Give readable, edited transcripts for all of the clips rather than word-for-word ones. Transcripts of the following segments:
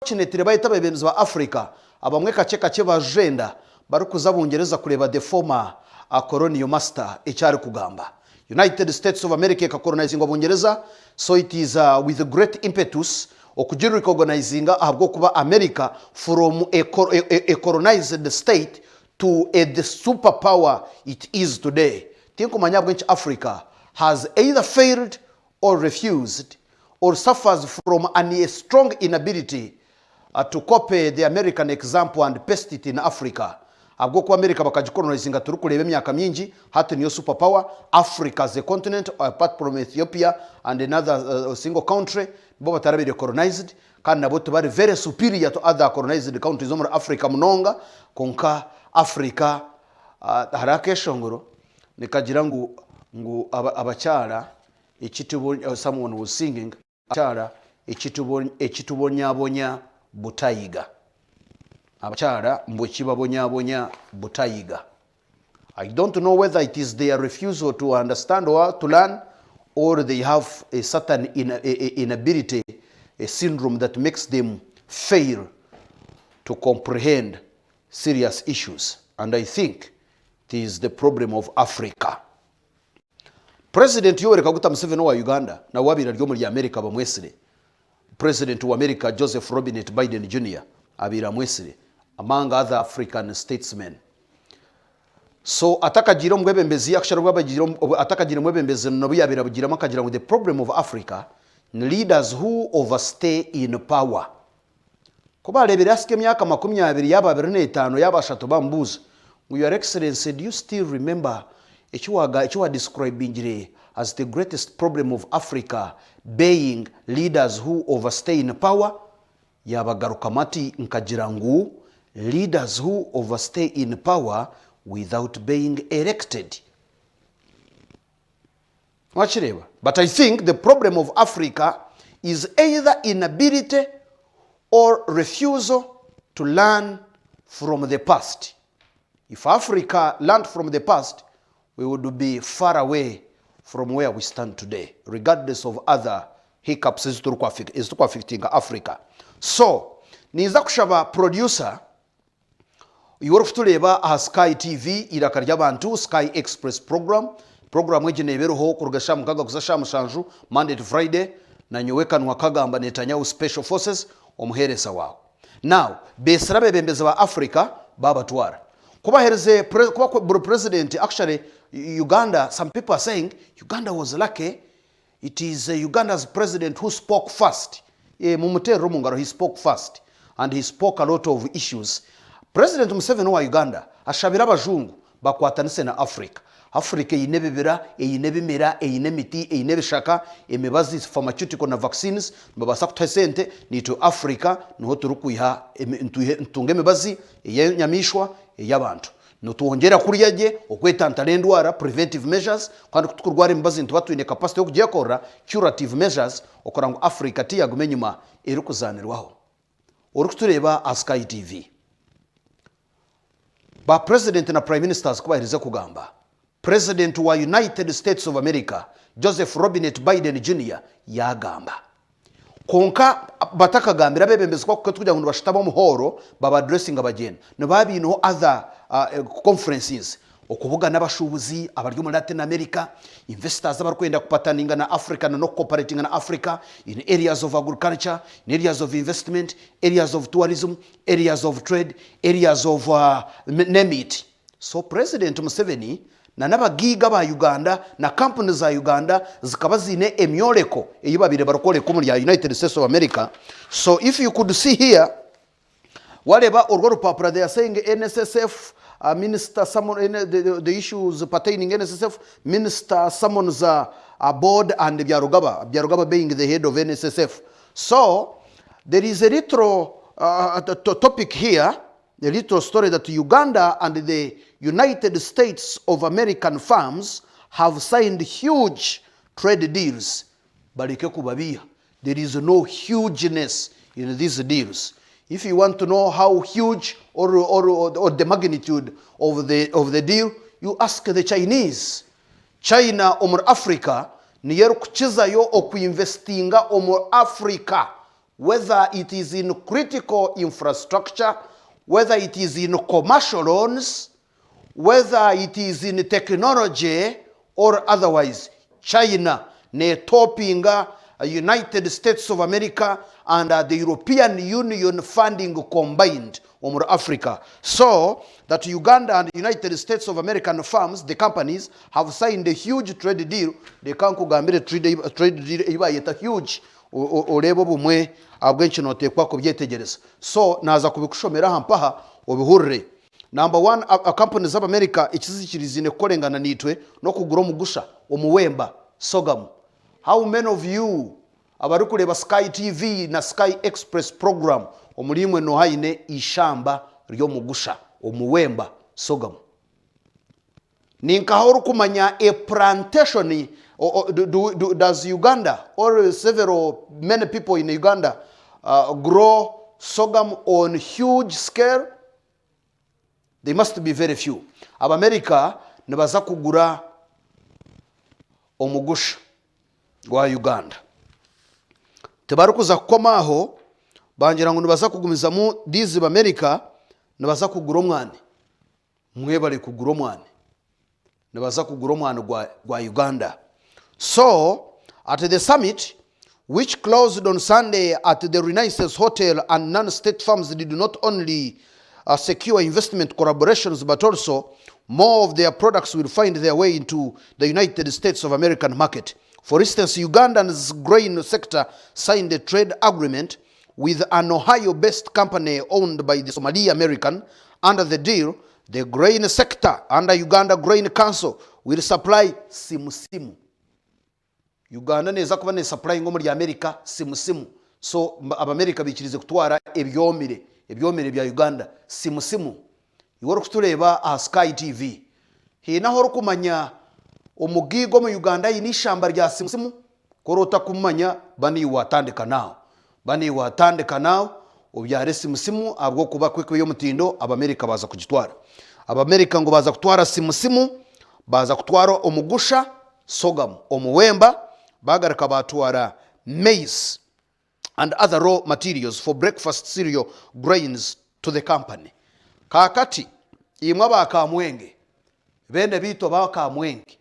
unfortunately bahita bebemzi ba Africa abamwe kake bajenda bari kuza bungereza kureba the former colonial master icyari kugamba. United States of America colonizing abungereza, so it is with a great impetus okugira recognizing ahabwo kuba America from a colonized state to the superpower it is today. Think manyabwo nchi Africa has either failed or refused or suffers from a strong inability to copy the American example and paste it in Africa. Abwo ku America bakajikolonizinga turi kureba emyaka myingi hati niyo superpower. Africa as a continent apart from Ethiopia and another single country bo batarabire colonized kandi nabo tubari very superior to other colonized countries muri Africa munonga konka Africa harakeshongoro nikagira ngu abacyara someone was singing abacyara ekitubonyabonya butayiga. Abacyara mbo kibabonyabonya butayiga. I don't know whether it is their refusal to understand or to learn, or they have a certain inability, a syndrome that makes them fail to comprehend serious issues. And I think it is the problem of Africa. President Yoweri Kaguta Museveni wa Uganda na wabira ryo muri America bamwesire. President wa America Joseph Robinette Biden Jr. abira mwesire, among other African statesmen. So atakagira mwebembezi akashara atakagira mwebembezi no biyabira bugira makagira ngo the problem of Africa leaders who overstay in power. Kuba lebera aske myaka 20 yaba 25 yaba shato bambuza. Your Excellency, do you still remember echiwa describing as the greatest problem of Africa being leaders who overstay in power? Yabagarukamati nkajirangu leaders who overstay in power without being elected. But I think the problem of Africa is either inability or refusal to learn from the past. If Africa learned from the past, we would be far away from where we stand today, regardless of other hiccups is affecting Africa. So, niza kushaba producer Yoruf tuleba a Sky TV irakarya abantu Sky Express program wejene beroho kurugasha mukaga kuzasha mushanju Monday to Friday na nyowekanwa kagamba Netanyahu Special Forces omuheresa wao. Now, besrabe bembeza ba Africa baba twara kuba hereze kuba president actually Uganda, some people are saying Uganda was lucky. It is Uganda's president who spoke first. Mumutero Mungaro, he spoke first and he spoke a lot of issues. President Museveni wa Uganda ashabira abajungu bakwatanise na Africa. Africa yinebebera eyinebimera eyinemiti eyinebishaka emibazi pharmaceutical na vaccines babasa kutesente ni to Africa no turukuiha ntunge emibazi eyanyamishwa eyabantu no tuongera kuri yaje okwetantana endwara preventive measures kandi kuturwara emibazi ntubatu ine capacity yo kugiyakora curative measures okorango Africa tiyagumenyuma eri kuzanirwaho. Uri kutureba Sky TV ba president na prime ministers kubahiriza kugamba President wa United States of America Joseph Robinette Biden Jr. yagamba konka batakagambira bebembezwa kuko tujya ngo bashitaba muhoro baba addressing abagenda no babino other conferences okuvuga n'abashubuzi abaryo muri Latin America investors abarkwenda kupataninga na Africa no cooperating na Africa in areas of agriculture, in areas of investment, areas of tourism, areas of trade, areas of name it. So President Museveni na nabagiga ba Uganda na companies za Uganda zikaba zine emyoreko eyibabire barokole ku muri United States of America. So if you could see here whatever urwo rupapura they are saying NSSF minister summon the issues pertaining NSSF minister summons a board and Byarugaba being the head of NSSF. So there is a little topic here, a little story that Uganda and the United States of American firms have signed huge trade deals. But there is no hugeness in these deals. If you want to know how huge or the magnitude of the deal, you ask the Chinese. China omur Africa niyeru kucheza yo okuinvestinga omur Africa whether it is in critical infrastructure, whether it is in commercial loans, whether it is in technology or otherwise. China ne topinga United States of America and the European Union funding combined over Africa. So that Uganda and United States of American firms, the companies, have signed a huge trade deal. They can't kugambire trade deal ibayeta huge. Urebo bumwe abwenshi notekwa kubyetegereza. So naza kubikushomera hampaha obihurire. Number one, a companies of America ikizikirizine kolengana nitwe no kugura omugusha omuwemba sorghum. How many of you abari kureba Sky TV na Sky Express program omulimwe no haine ishamba ryo mugusha omuwemba sorghum? Ninka horu kumanya a plantation does Uganda or many people in Uganda grow sorghum on huge scale? They must be very few. America nibaza kugura omugusha gwa Uganda. Tebarukuza kukomaho bangira ngo nibaza kugumiza mu dizi America nibaza kugura omwane. Mwe bari kugura omwane. Nibaza kugura omwane gwa Uganda. So at the summit, which closed on Sunday at the Renaissance Hotel, and non-state firms did not only secure investment collaborations, but also more of their products will find their way into the United States of American market. For instance, Uganda's grain sector signed a trade agreement with an Ohio-based company owned by the Somali American. Under the deal, the grain sector under Uganda Grain Council will supply simu. Uganda neza kuba ne supply ngo muri America simu. So America bikirize kutwara ebyomire bya Uganda simu. Iworo kutureba a Sky TV. Hina horo kumanya omugigo mu Uganda yinishamba rya simu korota kumanya bani watandika nawo obyare simu abwo kuba kwekwe yo mutindo America baza kugitwara. America ngo baza kutwara simu baza kutwara omugusha sorghum omuwemba bagaraka batwara maize and other raw materials for breakfast cereal grains to the company. Kakati imwe bakamwenge bene bito bakamwenge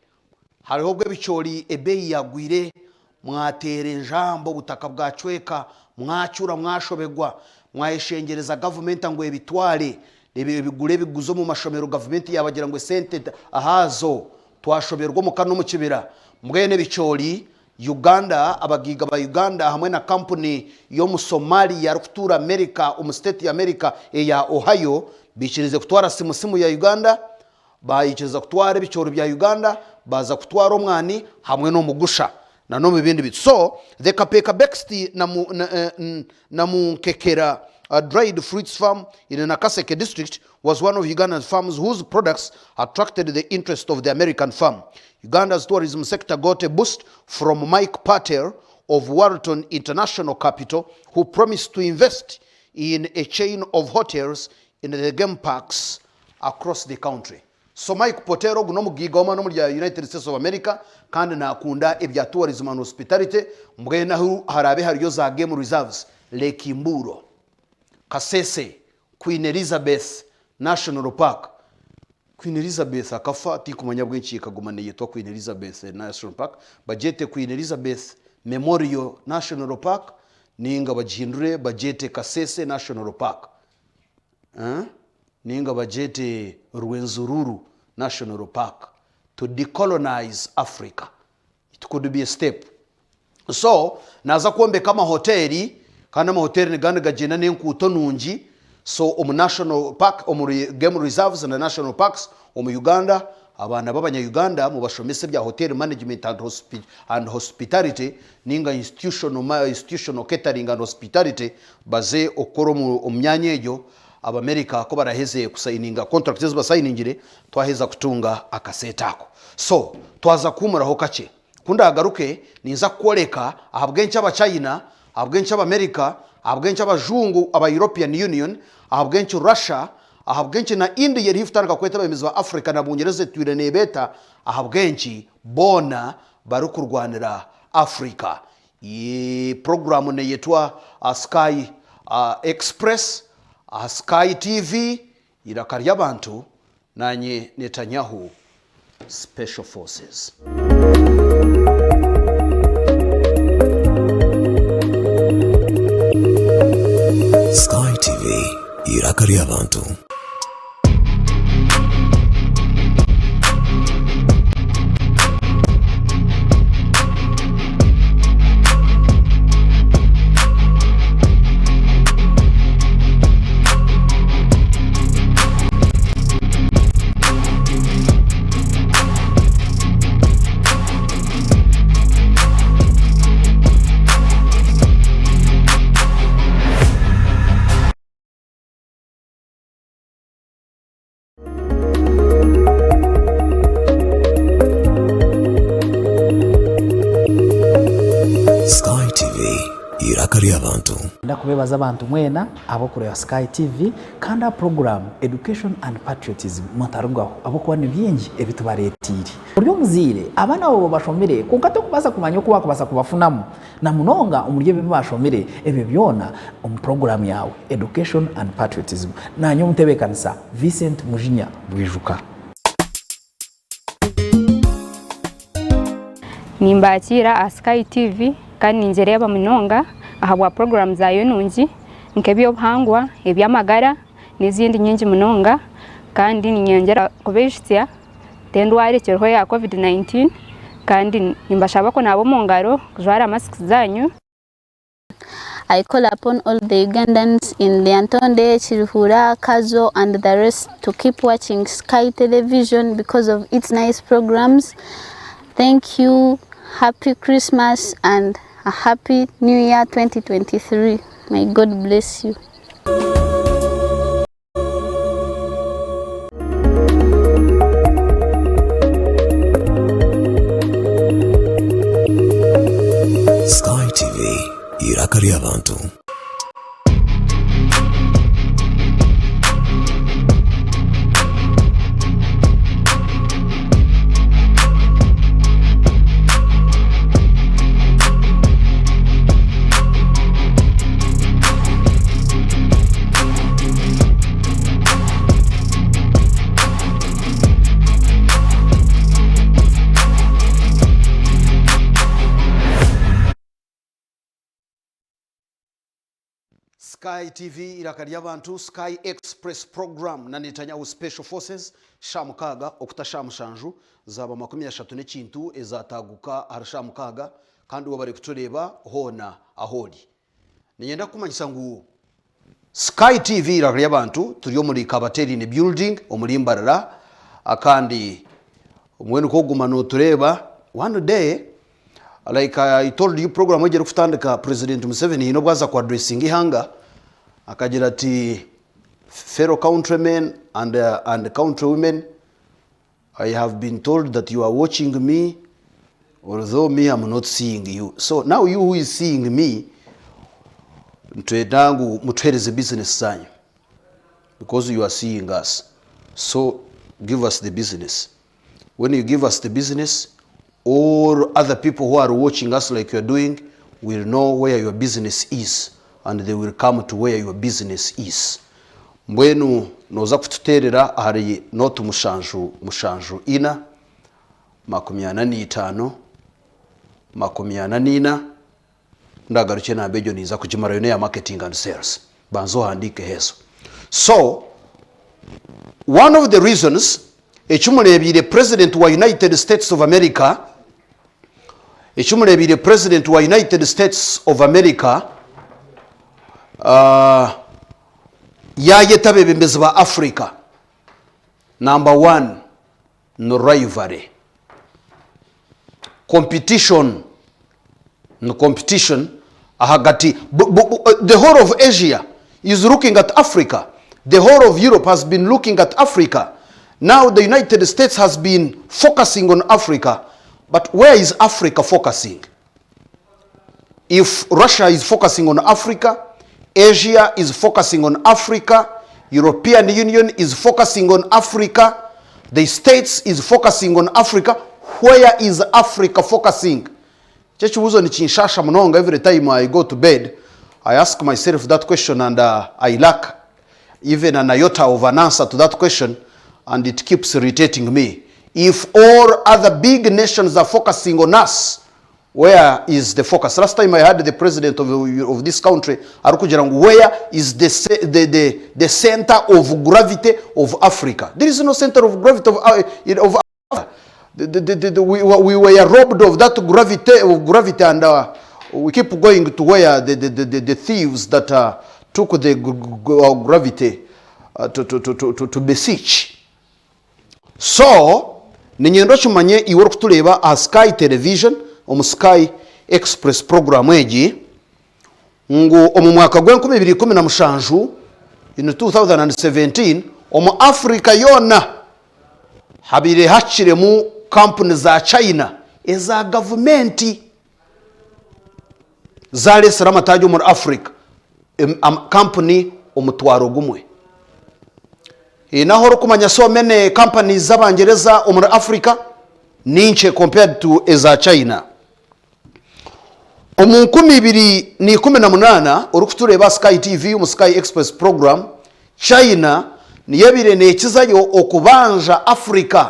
hariho bwe bichori ebeyi yagwire mwatere njambo butaka bwacweka mwacura mwashobegwa mwayeshengereza government ngo ebitware bigure biguzo mu mashomero government yabagira ngo sente ahazo twashoberwa mu kano mu kibira mwene bichori Uganda abagiga ba Uganda hamwe na company yo mu Somalia rukutura America state ya America ya Ohio bikirize kutwara simu ya Uganda bayikiriza kutwara bichoro bya Uganda baza kutwara omwani hamwe no mugusha na no bibindi bit. So the Kapeka Bexti na Munkekera, a dried fruits farm in Nakaseke district, was one of Uganda's farms whose products attracted the interest of the American farm. Uganda's tourism sector got a boost from Mike Patel of Walton International Capital, who promised to invest in a chain of hotels in the game parks across the country. So Mike Potero guno mugiga omwana muri United States of America kandi nakunda ebya tourism and hospitality mbwena hu harabe hariyo za game reserves Lake Mburo, Kasese, Queen Elizabeth National Park. Queen Elizabeth akafa tikumanya bwinshi kagumane yitwa Queen Elizabeth National Park, bajete Queen Elizabeth Memorial National Park ninga bajindure bajete Kasese National Park. Ninga bajete Rwenzururu National Park to decolonize Africa. It could be a step. So naza kuombe kama hoteli kana mahoteli ni ganda gajena nenkuto nunji. So national park game reserves and national parks Uganda abana babanya Uganda mu bashomese bya hotel management and hospitality ninga institutional catering and hospitality baze okoro mu myanya ejo America ko baraheze kusayininga contracts basayiningire twaheza kutunga akasetako. So twaza kumuraho kace kunda agaruke niza kwoleka ahabwencha aba China ahabwencha aba America ahabwencha abajungu aba European Union ahabwencha Russia ahabwencha na India yari hifutanga kweta bemezi ba Africa na bungereze twirene beta ahabwenchi bona barukurwanira Africa. program neyetwa Sky Express Sky TV irakarya abantu nanye Netanyahu Special Forces. Sky TV irakarya abantu. Sky TV irakarya abantu. Ndakubebaza abantu mwena abo kureba Sky TV kanda program Education and Patriotism mutarugwaho abo kuba nibyengi ebitubaretiri uryo muzire abana abo bashomere kunkato kubasa kumanya ko bakubasa kubafunamu na munonga umurye bibashomere ebe byona program yawe Education and Patriotism nanyo mutebekanisa Vincent Mujinya Bwijuka. Nimbakira Sky TV kandi ninjereba munonga ahabwa program zayo nungi nkebyo bhangwa ebyamagara n'izindi nyingi munonga kandi ninyongera kubeshitya tendware cyerho ya COVID-19 kandi nimbashaba ko nabo mungaro kujwara masks zanyu. I call upon all the Ugandans in Lyantonde, Chirihura, Kazo and the rest to keep watching Sky Television because of its nice programs. Thank you. Happy Christmas and a happy New Year 2023. May God bless you. Sky TV irakarya abantu. Sky TV irakarya abantu. Sky Express program na Netanyahu Special Forces shamukaga okutashamushanju zaba 35 ezataguka harshamukaga kandi wabare kutureba hona aholi ninyenda kumanyisa ngu Sky TV irakarya abantu turiyo muri Kabateri ni building omulimbarara akandi umwene koguma no tureba one day like I told you program ojera kufutandika President Museveni ino bwaza kwa addressing ihanga akagira ati fellow countrymen and countrywomen, I have been told that you are watching me although me I'm not seeing you. So now you who is seeing me mtwedangu mutwereze business zanyu because you are seeing us. So give us the business. When you give us the business, all other people who are watching us like you are doing will know where your business is and they will come to where your business is. Mbwenu noza kututerera hari notu mushanju ina 85 makumyana ndagaruke na bejo niza kujimara yone ya marketing and sales banzo handike heso. So one of the reasons echumurebire president wa United States of America yayetabe bembezi ba Africa. Number 1 no rivalry, competition ahagati. The whole of Asia is looking at Africa. The whole of Europe has been looking at Africa. Now the United States has been focusing on Africa. But where is Africa focusing? If Russia is focusing on Africa, Asia is focusing on Africa, European Union is focusing on Africa, the States is focusing on Africa, where is Africa focusing? Chechibuzo ni kinshasha munonga. Every time I go to bed, I ask myself that question, and I lack even an iota of an answer to that question, and it keeps irritating me. If all other big nations are focusing on us, where is the focus? Last time I had the president of this country, where is the center of gravity of Africa? There is no center of gravity of Africa. We were robbed of that gravity, and we keep going to where the thieves that took the gravity to beseech. So, ninyendo chumanye iworo kutuleba a Sky Television, Sky Express program eji, ngo omu mwaka gwa 2017 in 2017 omu Africa yona habire hachiremu company za China eza government zale salama tajo mu Africa company omutwaro gumwe inaho rukumanya so many companies z'abangereza omu Africa ninche compared to eza China. Omu 2018 urukutureba Sky TV mu Sky Express program, China niyebire nekizayo okubanja Africa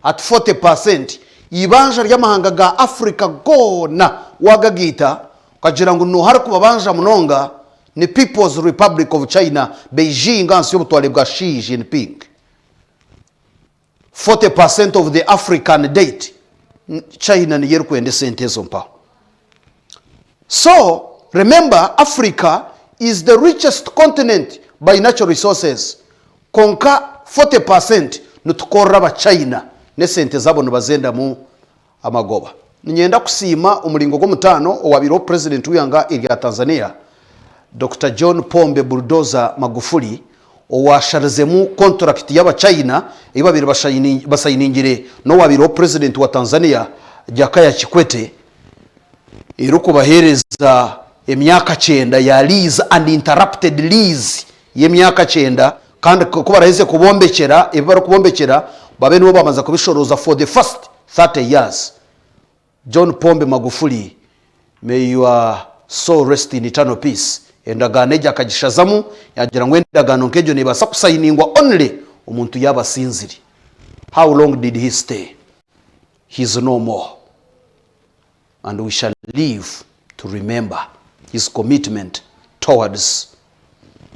at 40%. Ibanja ry'amahanga ga Africa gona wagagita kagira ngo no hari kubabanja munonga ni People's Republic of China, Beijing ansi y'obutwale bwa Xi Jinping. 40% of the African debt China ni yeru kwende sente zo mpa. So remember, Africa is the richest continent by natural resources. Konka 40% nutukora ba China ne sente zabo nubazenda mu amagoba. Ninyenda kusima umulingo go mutano owabiro president uyanga ya Tanzania, Dr. John Pombe Bulldozer Magufuli, owasharizemu contract y'aba China ibabiri basayiningire no wabiro president wa Tanzania Jakaya Kikwete iruko bahereza emyaka 9 ya lease, uninterrupted lease y'emyaka 9, kandi ko baraheze kubombekera ibara kubombekera babe nibo bamaza kubishoroza for the first 30 years. John Pombe Magufuli, may your soul rest in eternal peace. Endaganeja akagishazamu yagira ngo endagano nkejo nibasa kusayiningwa only umuntu yabasinziri. How long did he stay? He's no more, and we shall live to remember his commitment towards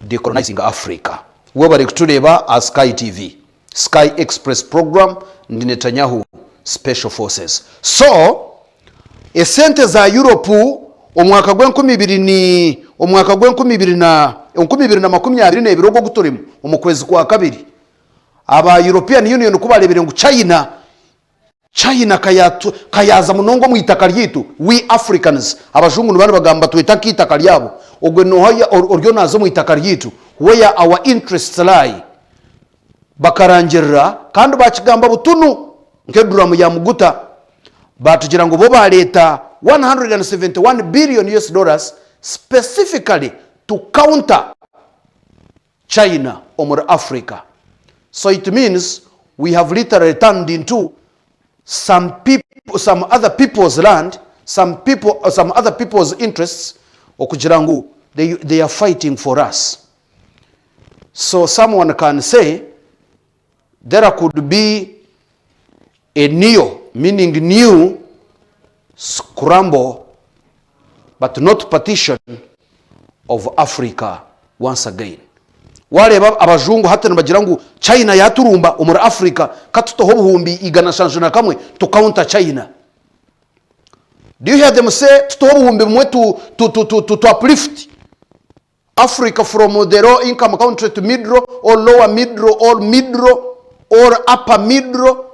decolonizing Africa. Webari kutureba a Sky TV, Sky Express program ndi Netanyahu Special Forces. So esente za Europe omwaka gwa 2022 go gutorimu omukwezi kwa kabiri aba European Union kubarebere ngo China kayaza munongo mu itaka ryitu, we Africans abajungu n'abandi bagamba twitaka itaka ryabo ogwe no haya oryo nazo mu itaka ryitu where our interests lie bakarangirira kandi bakigamba butunu nkeduramu ya muguta batugira ngo bo baleta 171 billion US dollars specifically to counter China or Africa. So it means we have literally turned into some other people's land, some other people's interests. Okujirangu, they are fighting for us. So someone can say there could be a neo, meaning new scramble, but not partition of Africa once again. Wale abajungu hata nabagirangu China yaturumba umura Africa katutoho buhumbi igana shanjana kamwe to counter China. Do you hear them say tutoho buhumbi mwe to uplift Africa from the low income country to middle or lower middle or middle or upper middle?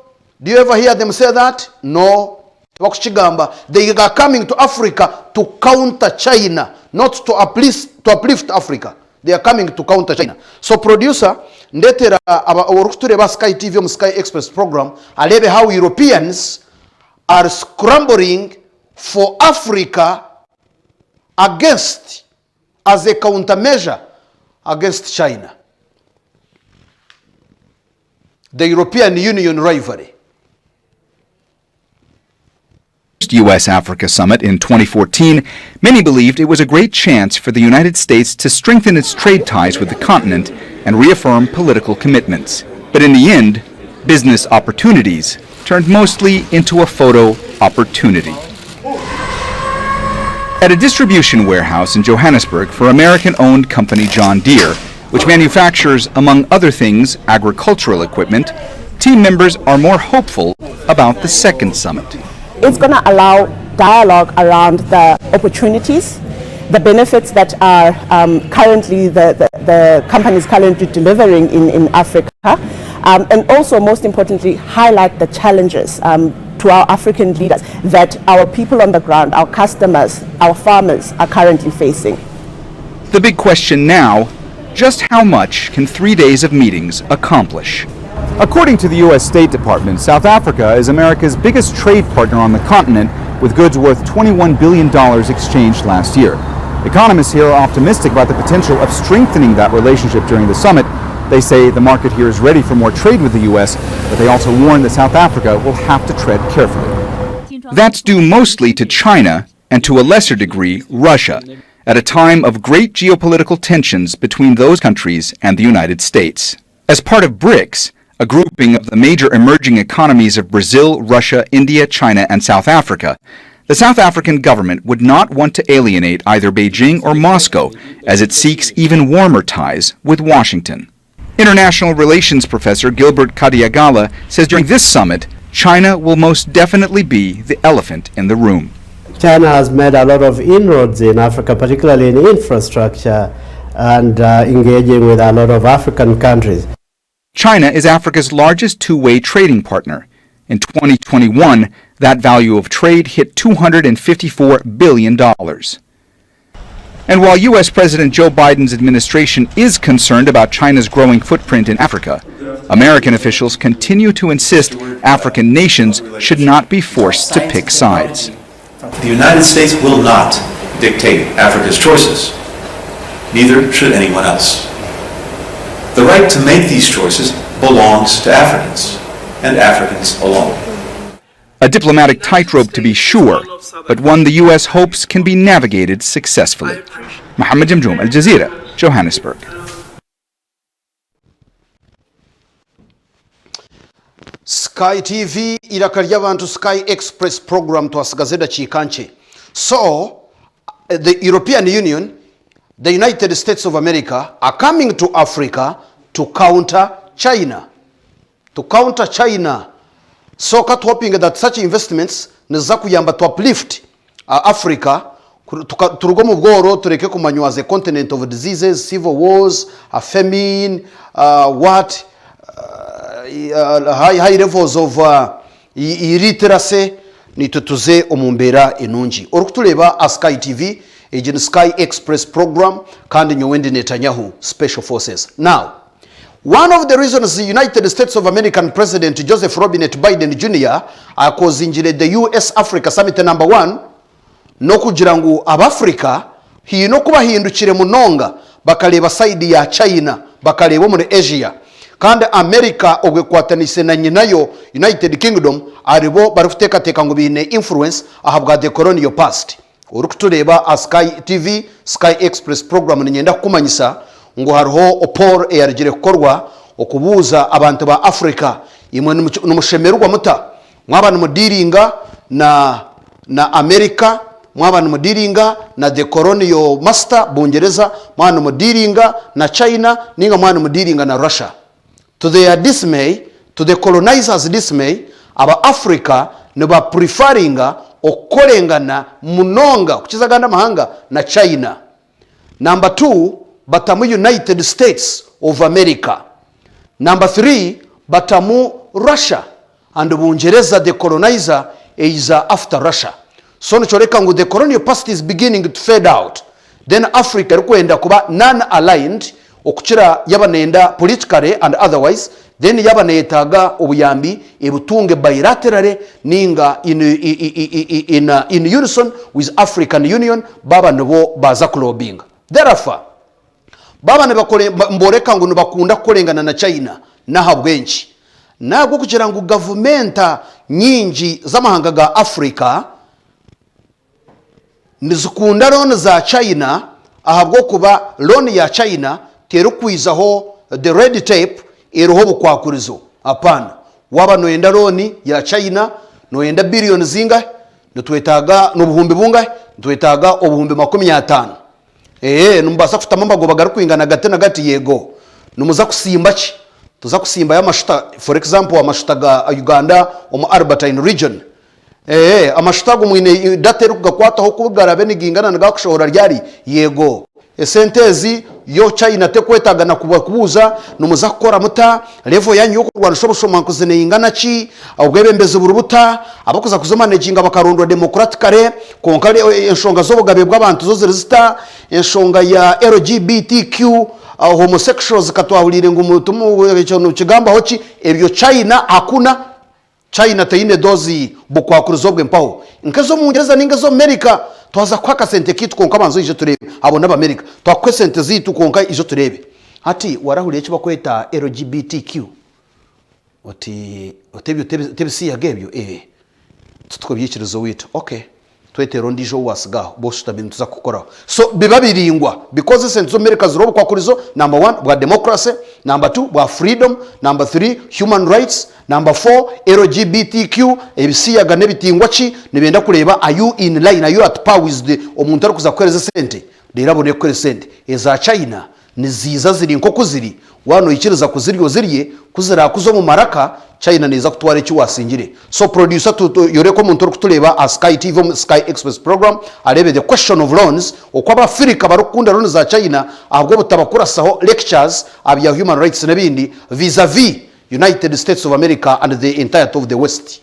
Do you ever hear them say that? No. They are coming to Africa to counter China, not to uplift Africa. They are coming to counter China. So producer, ndetera aba Sky TV Sky Express program alebe how Europeans are scrambling for Africa against, as a countermeasure against China. The European Union rivalry. U.S.-Africa summit in 2014, many believed it was a great chance for the United States to strengthen its trade ties with the continent and reaffirm political commitments. But in the end, business opportunities turned mostly into a photo opportunity. At a distribution warehouse in Johannesburg for American-owned company John Deere, which manufactures, among other things, agricultural equipment, team members are more hopeful about the second summit. It's going to allow dialogue around the opportunities, the benefits that are currently the companies currently delivering in Africa, and also most importantly highlight the challenges to our African leaders that our people on the ground, our customers, our farmers are currently facing. The big question now, just how much can 3 days of meetings accomplish? According to the U.S. State Department, South Africa is America's biggest trade partner on the continent, with goods worth $21 billion exchanged last year. Economists here are optimistic about the potential of strengthening that relationship during the summit. They say the market here is ready for more trade with the U.S., but they also warn that South Africa will have to tread carefully. That's due mostly to China and to a lesser degree Russia, at a time of great geopolitical tensions between those countries and the United States. As part of BRICS, a grouping of the major emerging economies of Brazil, Russia, India, China, and South Africa, the South African government would not want to alienate either Beijing or Moscow, as it seeks even warmer ties with Washington. International relations professor Gilbert Kadiagala says during this summit, China will most definitely be the elephant in the room. China has made a lot of inroads in Africa, particularly in infrastructure and engaging with a lot of African countries. China is Africa's largest two-way trading partner. In 2021, that value of trade hit $254 billion. And while U.S. President Joe Biden's administration is concerned about China's growing footprint in Africa, American officials continue to insist African nations should not be forced to pick sides. The United States will not dictate Africa's choices. Neither should anyone else. The right to make these choices belongs to Africans, and Africans alone. A diplomatic tightrope to be sure, but one the U.S. hopes can be navigated successfully. Mohammed Jamjoom, Al Jazeera, Johannesburg. Sky TV irakarya abantu Sky Express program twasigaze chikanche. So the European Union, the United States of America are coming to Africa to counter China. So kat hoping that such investments niza kuyamba to uplift Africa turugo mu bworo tureke kumanywa as a continent of diseases, civil wars, a famine, high levels of illiteracy nitutuze omumbera enungi orukutuleba a Sky TV agent Sky Express program kandi nyowendi Netanyahu Special Forces. Now, one of the reasons the United States of American President Joseph Robinette Biden Jr. akozinjire the US Africa Summit number 1 no kugira ngu abafrika hino kuba hindukire munonga bakaleba side ya China bakaleba muri Asia kandi America ogwekwatanise na nyinayo United Kingdom aribo barufuteka teka ngo bine influence ahabwa the colonial past. Urukutuleba a Sky TV Sky Express program ninyenda kumanyisa ngo hariho opor yarigire kukorwa okubuza abantu ba Africa imwe n'umushemerwa muta mwabana mudiringa na America, mwabana mudiringa na the colonial master Bungereza, mwana mudiringa na China, ninga mwana mudiringa na Russia. To their dismay, to the colonizers' dismay, aba Africa niba preferringa okolengana munonga kuchizaganda mahanga na China. Number 2, batamu United States of America. Number 3, batamu Russia. And Bungereza, the colonizer, is after Russia. So nichoreka ngu the colonial past is beginning to fade out. Then Africa rukwenda kuba non-aligned okuchira yabanenda politically and otherwise. Then yabanetaga obuyambi ebutunge bilaterally ninga in unison with African Union baba nebo baza kulobinga. Therefore, baba ne bakole mboreka ngo bakunda kolengana na China na habwenchi. Nabwo kugira ngo governmenta nyingi z'amahanga ga Africa nizikunda loan za China ahabwo kuba loan ya China terukwizaho the red tape eroho bukwakurizo apana waba noyenda loan ya China noyenda billion zinga nitwetaga n'ubuhumbi bunga nitwetaga obuhumbi 50 numbasa kufita mambago bagarukwingana gate na gati yego numuza kusimba ki tuza kusimba y'amashuta for example amashuta ga Uganda omu Albertine region amashuta go mwine dateru kugakwataho kubugarabe nigingana nagakushora ryari yego esentezi yo China tekwetaga na kubuza numuza gukora muta level yanyu yo kurwana shoboshoma kuzene ingana ki ubwebembeze burubuta abakuza kuzomanaging abakarondwa democratically konkale enshonga zobugabe bw'abantu zo zirista enshonga ya LGBTQ homosexuals katwahulire ngumutumu cyo kigamba hoki ebyo China hakuna China teine dozi bukwakurizobwe mpaho inkezo mu Ngereza ningezo America twaza kwaka sente kitu konka banzo ije turebe abona ba America twakwe sente zitu konka ije turebe ati warahuriye cyo bakweta LGBTQ oti otebisi yagebyo tutwo byikirizo wita okay twetero ndijo wasigaho boshuta bintu tuza gukora so biba biringwa because sente America zirobo kwakurizo number 1 bwa democracy number 2 bwa freedom number 3 human rights number 4 LGBTQ ebisiyaga nebitingwa ki nibenda kureba are you in line are you at par with the omuntu ari kuza kwereza sente derabone kwere sente eza China niziza ziri nko kuziri wano ikiriza kuziryo ziriye kuzira kuzo mu maraka China neza kutware ki wasingire so producer yoreko muntu kutuleba a Sky TV Sky Express program arebe the question of loans okwaba Africa barukunda loans za China ahubwo butabakurasaho lectures abya human rights nebindi vis-a-vis United States of America and the entirety of the West.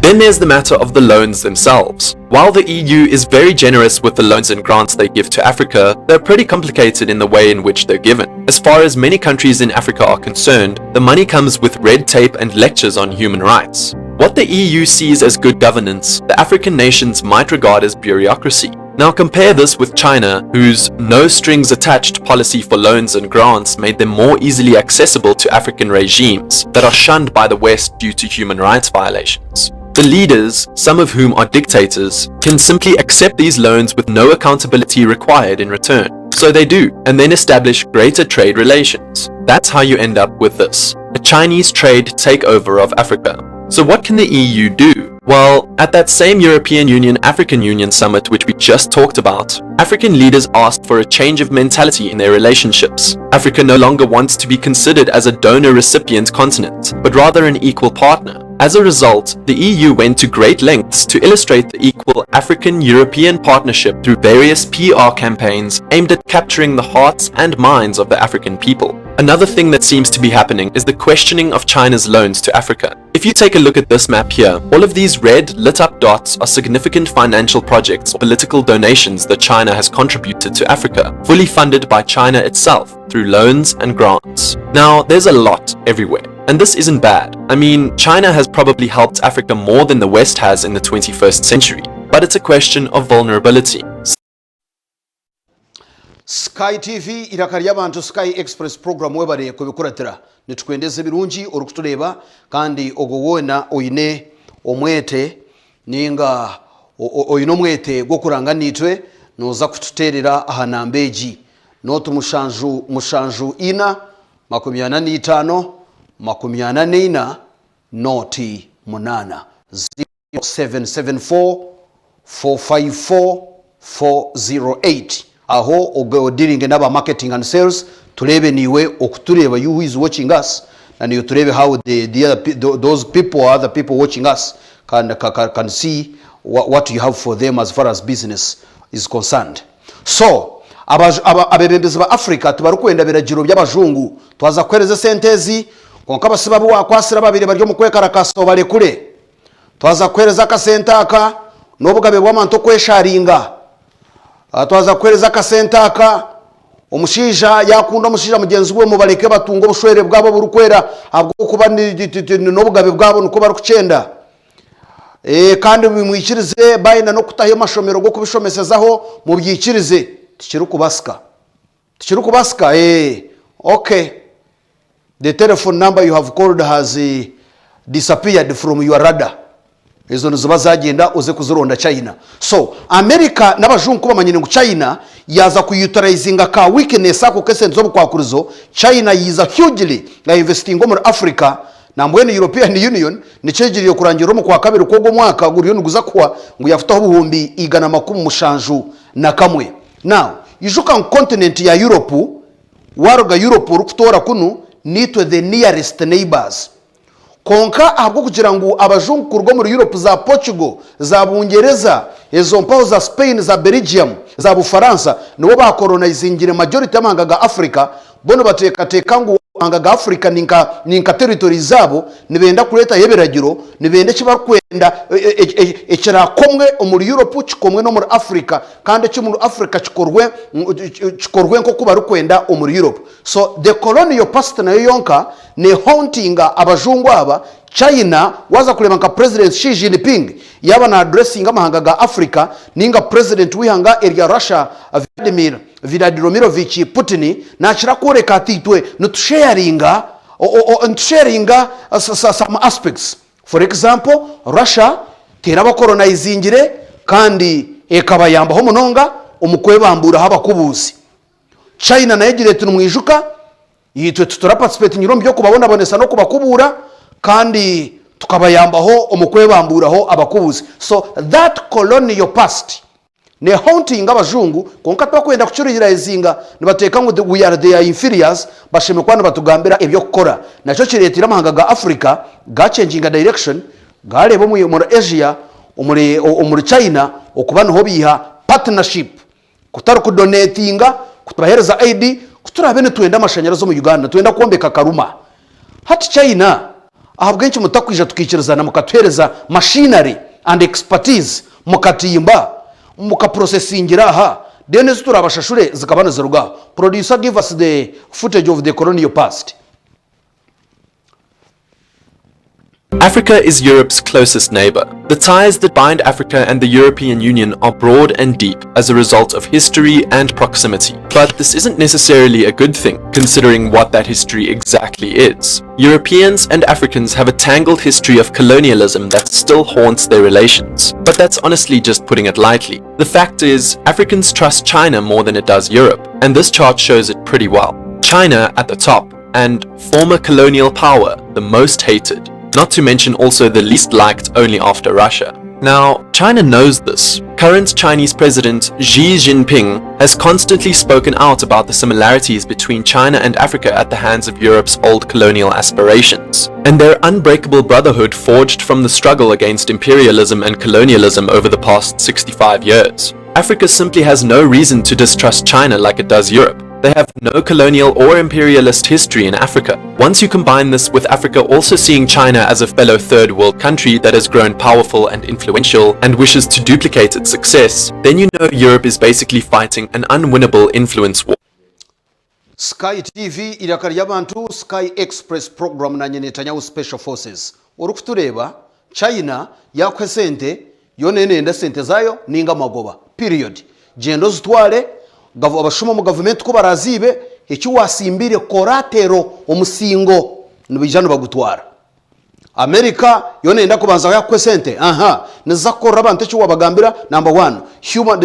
Then there's the matter of the loans themselves. While the EU is very generous with the loans and grants they give to Africa, they're pretty complicated in the way in which they're given. As far as many countries in Africa are concerned, the money comes with red tape and lectures on human rights. What the EU sees as good governance, the African nations might regard as bureaucracy. Now compare this with China, whose no strings attached policy for loans and grants made them more easily accessible to African regimes that are shunned by the West due to human rights violations. The leaders, some of whom are dictators, can simply accept these loans with no accountability required in return. So they do, and then establish greater trade relations. That's how you end up with this, a Chinese trade takeover of Africa. So what can the EU do? Well, at that same European Union-African Union summit which we just talked about, African leaders asked for a change of mentality in their relationships. Africa no longer wants to be considered as a donor-recipient continent, but rather an equal partner. As a result, the EU went to great lengths to illustrate the equal African-European partnership through various PR campaigns aimed at capturing the hearts and minds of the African people. Another thing that seems to be happening is the questioning of China's loans to Africa. If you take a look at this map here, all of these red lit up dots are significant financial projects or political donations that China has contributed to Africa, fully funded by China itself through loans and grants. Now, there's a lot everywhere. And this isn't bad. I mean, China has probably helped Africa more than the West has in the 21st century. But it's a question of vulnerability. Sky TV irakari y'abantu Sky Express program webare kubikuratira nitwendeze birungi orukutuleba kandi ogowona oyine omwete ninga oyino mwete gwo kuranga nitwe noza kututerera ahanambeji notu mushanju ina 85 84 noti munana 0774 454 408 aho ogo dealing n'aba marketing and sales turebe niwe okutureba you who is watching us and you turebe how the other those people other people watching us can see what you have for them as far as business is concerned. So abebembezi ba Africa tubarukwenda biragiro by'abajungu twaza kwereza sentezi konka basibabu wakwasira babiri baryo mu kwekarakaso bale kure twaza kwereza ka sentaka nobugabe bw'amanto kwesharinga twaza kwereza ka sentaka omushija yakunda omushija mugenzi we mubaleke batungo bushwere bwabo burukwera abwo kuba nobugabe bwabo nuko barukucenda kandi bimwikirize bayina no kutayo mashomero go kubishomesezaho mu byikirize tikiri kubasika okay, the telephone number you have called has disappeared from your radar. izo nizo zagenda uze kuzironda China. So America n'abajungu kuba manyine ngo China yaza kuyutilizinga ka weakness ako kesenzo bukwakuruzo. China yiza hugely na investing muri Africa na mbwene European Union nicegiriye kurangira mu kwa kabiri kogo mwaka guriyo nuguza kwa ngo yafutaho buhumbi igana makumu mushanju na kamwe. Now ijuka continent ya Europe waroga Europe rukutora kunu nitwe the nearest neighbors. Konka ahubwo kugira ngo abajungu kurwo muri Europe za Portugal za Bungereza ezo mpaho za Spain za Belgium za Bufaransa nibo ba colonizingire majority amangaga Africa bono bateka ngo angaga Africa ninka territory zabo nibenda kureta yeberagiro nibende kibakwenda ekira komwe muri Europe kikomwe no muri Africa kandi cyo muri Africa kikorwe nko kuba rukwenda muri Europe. So the colonial past na yonka ne hauntinga abajungu aba. China waza kulema nka President Xi Jinping yaba na addressing amahanga ga Africa ninga President wihanga eria Russia Vladimir Vladimirovich Putin na chira kureka atitwe nutusharinga some aspects. For example, Russia teraba colonizingire kandi ekabayamba ho munonga umukwebambura haba kubuzi. China na yegire tunumwijuka yitwe tutaraparticipate nyiro byo kubabona bonesa no kubakubura kandi tukabayambaho umukwebamburaho abakubuzi. So that colonial past ne haunting abajungu konka twakwenda kucurira izinga nibateka ngo we are their inferiors bashime kwana batugambira ibyo gukora naco kiretira amahanga ga Africa ga changing direction garebo muri Asia umuri China okubana ho biha partnership kutari kudonatinga kutubahereza aid kuturabene twenda amashanyarazo mu Uganda twenda kuombeka karuma hati China ahabwenshi mutakwija tukikirizana mukatwereza machinery and expertise mukatimba mukaprocessingira aha dene ziturabashashure zikabana ziruga. Producer, give us the footage of the colonial past. Africa is Europe's closest neighbor. The ties that bind Africa and the European Union are broad and deep as a result of history and proximity. But this isn't necessarily a good thing, considering what that history exactly is. Europeans and Africans have a tangled history of colonialism that still haunts their relations. But that's honestly just putting it lightly. The fact is, Africans trust China more than it does Europe, and this chart shows it pretty well. China at the top, and former colonial power, the most hated. Not to mention also the least liked only after Russia. Now, China knows this. Current Chinese President Xi Jinping has constantly spoken out about the similarities between China and Africa at the hands of Europe's old colonial aspirations, and their unbreakable brotherhood forged from the struggle against imperialism and colonialism over the past 65 years. Africa simply has no reason to distrust China like it does Europe. They have no colonial or imperialist history in Africa. Once you combine this with Africa also seeing China as a fellow third world country that has grown powerful and influential and wishes to duplicate its success, then you know Europe is basically fighting an unwinnable influence war. Sky TV irakari y'abantu Sky Express program na Netanyahu Special Forces. Urukutureba China yakwe sente yonene enda sente zayo ninga magoba. Period. Jendo zitwale abashuma mu government ko barazibe icyo wasimbire koratero umusingo nibijano bagutwara. America yonenda kubanza yakwe sente nizakora abantu cyo wabagambira number 1 human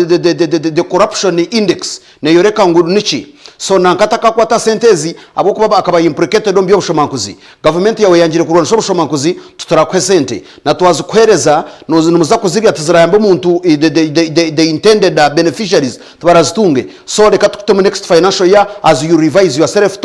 the corruption index ne yoreka nguru nichi so nankataka kwata sentezi abo kuba akaba implicated ndo byo bushomankuzi government yawe yangire kurona so bushomankuzi tutarakwe sente na twazi kwereza noza kuzibya tuzirayamba umuntu the intended beneficiaries tubarazitunge so reka tukutemo next financial year as you revise yourself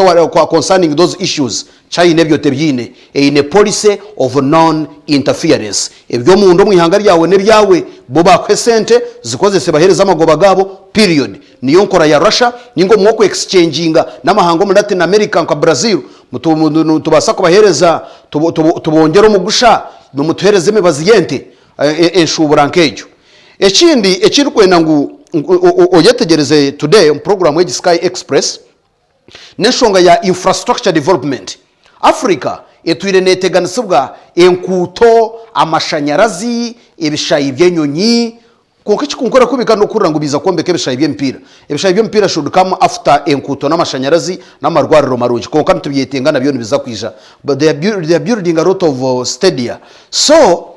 concerning those issues. China ebyo tebyine eine policy of non interference ebyo mundo mwihanga ryawe nebyawe bo bakwesente zikozese bahereza amagoba gabo period. Niyo nkora ya Russia ningo mwoko exchanginga n'amahango mu Latin America nka Brazil tubasa ko bahereza tubongera umugusha mumutuhereze mebaziyente enshubura nkejo ekindi kwena ngu oyetegereze today program we Sky Express neshonga ya infrastructure development. Africa etwire neteganisibwa enkuto amashanyarazi ebishayi byenyonyi konke kikunkora kubika no kurira ngo biza kombeka ebishayi by'empira should come after enkuto n'amashanyarazi n'amarwariro marungi konka ntubyetenga nabyo nibiza kwija but they are building a lot of stadia. So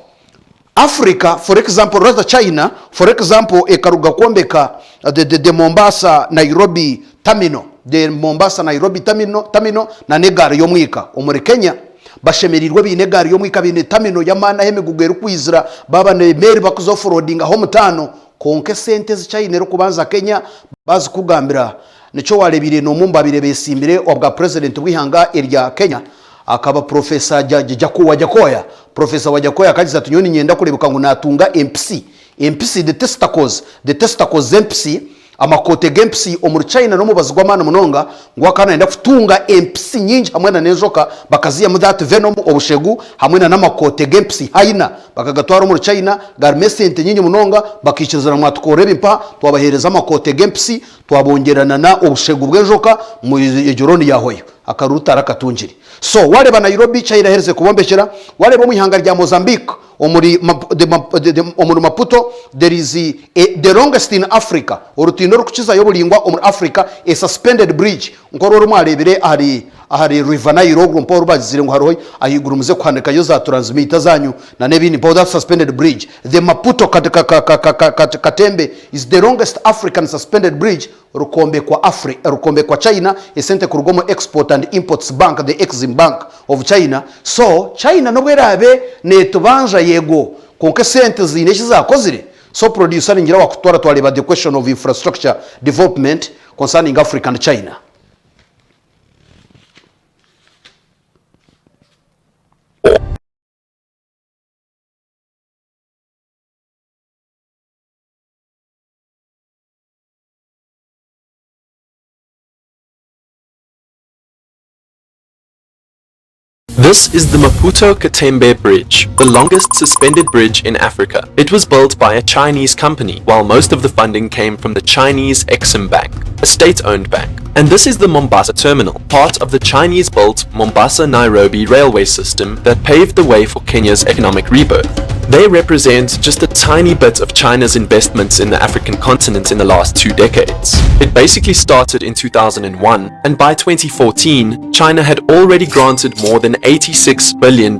Africa, for example, rather China, for example, ekaruga kwombeka the Mombasa Nairobi terminal, the Mombasa Nairobi terminal na negari yomwika omuri Kenya bashemerirwe binegari yomwika bine terminal yamana hemigugeru kwizira baba ne meri bakuzo forwarding ho mutano konke sente z'China ro kubanza Kenya bazi kugambira nico warebire no mumba birebesimbire obwa president wihanga erya Kenya akaba professor Jakoya professor Wajakoya akagize atunyoni nyenda kurebuka ngo natunga MPC the testicles MPC amakote GMPC omuri China no mubazigwa mana munonga ngo akana enda kutunga MPC nyinji hamwe na nezoka bakaziya mu that venom obushegu hamwe na namakote GMPC haina bakagatwara muri China garmesente nyinyi munonga bakicizana mwatukoreba impa twabahereza amakote GMPC twabongerana na obushegu bw'enjoka mu ejoroni yahoyo akaruta arakatunjiri. So wale ba Nairobi China hereze kubombekera wale bo muhanga rya Mozambique omuri Maputo there is the longest in Africa orutindo rukukiza yoburingwa omuri Africa a suspended bridge ngororo mwarebere ahari River Nile rumpo rubazire ngo haroyi ahigurumuze kwandika yo za transmitter zanyu na nebini border suspended bridge. The Maputo Katembe is the longest African suspended bridge rukombe kwa China esente kurugomo export and imports bank the Exim Bank of China. So China no bwerabe netubanja yego konke sente zineshi zakozire. So producer ngira wakutwara twaleba the question of infrastructure development concerning Africa and China. This is the Maputo Katembe Bridge, the longest suspended bridge in Africa. It was built by a Chinese company, while most of the funding came from the Chinese Exim Bank, a state-owned bank. And this is the Mombasa terminal, part of the Chinese-built Mombasa-Nairobi railway system that paved the way for Kenya's economic rebirth. They represent just a tiny bit of China's investments in the African continent in the last 2 decades. It basically started in 2001, and by 2014, China had already granted more than $86 billion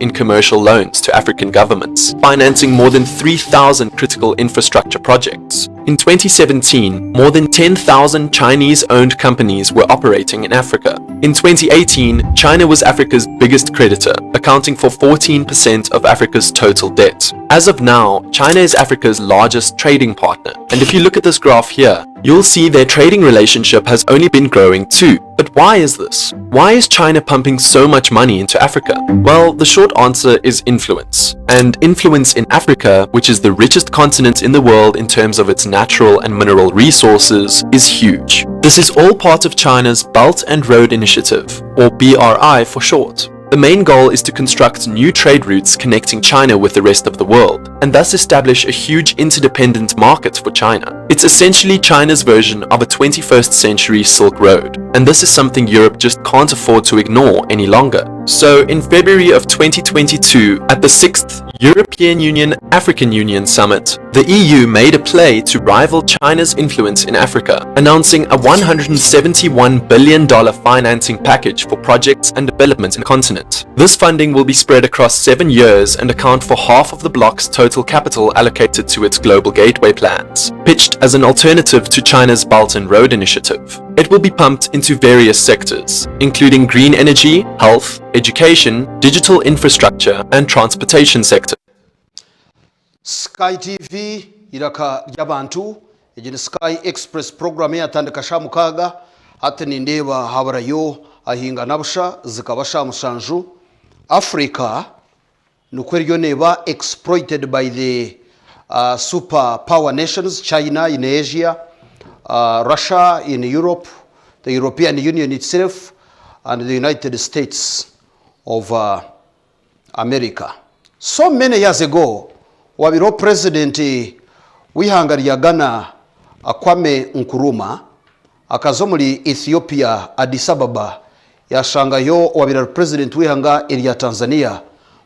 in commercial loans to African governments, financing more than 3,000 critical infrastructure projects. In 2017, more than 10,000 Chinese-owned companies were operating in Africa. In 2018, China was Africa's biggest creditor, accounting for 14% of Africa's total debt. As of now, China is Africa's largest trading partner, and if you look at this graph here, you'll see their trading relationship has only been growing too. But why is this? Why is China pumping so much money into Africa? Well, the short answer is influence. And influence in Africa, which is the richest continent in the world in terms of its natural and mineral resources, is huge. This is all part of China's Belt and Road Initiative, or BRI for short. The main goal is to construct new trade routes connecting China with the rest of the world, and thus establish a huge interdependent market for China. It's essentially China's version of a 21st century Silk Road, and this is something Europe just can't afford to ignore any longer. So in February of 2022, at the 6th European Union-African Union Summit, the EU made a play to rival China's influence in Africa, announcing a $171 billion financing package for projects and development in the continent. This funding will be spread across 7 years and account for half of the bloc's total capital allocated to its global gateway plans, pitched as an alternative to China's Belt and Road Initiative. It will be pumped into various sectors, including green energy, health, education, digital infrastructure, and transportation sector. Sky TV iraka y'abantu ejini Sky Express program yatandika shamukaga hati nindeba habarayo ahinga nabusha zikabasha musanju Africa nukweryo neba exploited by the super power nations, China in Asia, Russia in Europe, the European Union itself, and the United States of America. So many years ago, wabiro president wihangariya Ghana Kwame Nkrumah akazo muri Ethiopia Addis Ababa yashangayo wabiro president wihanga iliya Tanzania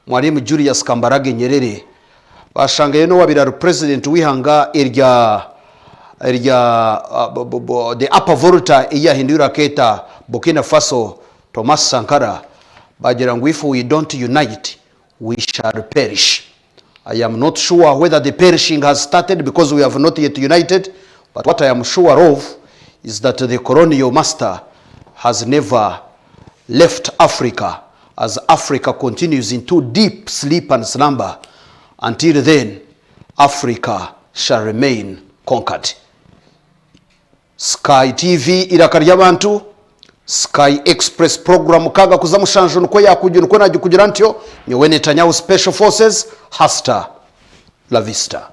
Mwalimu Julius Kambarage Nyerere bashangayo no wabiro president wihanga iliya the upper volta iya hindura keta Burkina Faso Thomas Sankara bagira ngo if we don't unite we shall perish. I am not sure whether the perishing has started because we have not yet united, but what I am sure of is that the colonial master has never left Africa, as Africa continues into deep sleep and slumber. Until then, Africa shall remain conquered. Sky TV irakaria abantu, Sky Express program kaga kuza mushanjo nuko yakujya nuko nagiye kugira ntyo nyowe Netanyahu Special Forces hasta la vista.